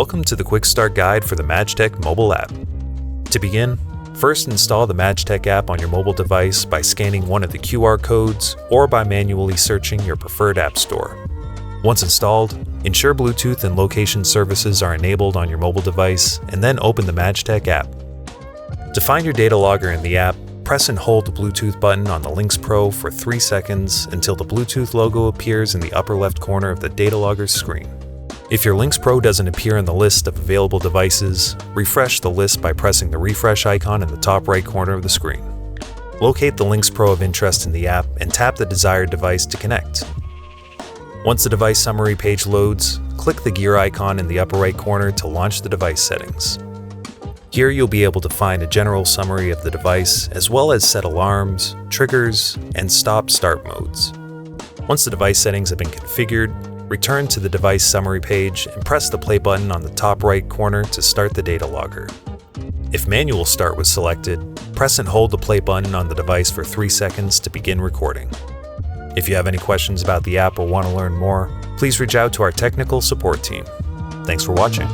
Welcome to the Quick Start Guide for the MadgeTech mobile app. To begin, first install the MadgeTech app on your mobile device by scanning one of the QR codes or by manually searching your preferred app store. Once installed, ensure Bluetooth and location services are enabled on your mobile device and then open the MadgeTech app. To find your data logger in the app, press and hold the Bluetooth button on the Lynx Pro for 3 seconds until the Bluetooth logo appears in the upper left corner of the data logger's screen. If your Lynx Pro doesn't appear in the list of available devices, refresh the list by pressing the refresh icon in the top right corner of the screen. Locate the Lynx Pro of interest in the app and tap the desired device to connect. Once the device summary page loads, click the gear icon in the upper right corner to launch the device settings. Here you'll be able to find a general summary of the device as well as set alarms, triggers, and stop-start modes. Once the device settings have been configured, return to the device summary page and press the play button on the top right corner to start the data logger. If manual start was selected, press and hold the play button on the device for 3 seconds to begin recording. If you have any questions about the app or want to learn more, please reach out to our technical support team. Thanks for watching.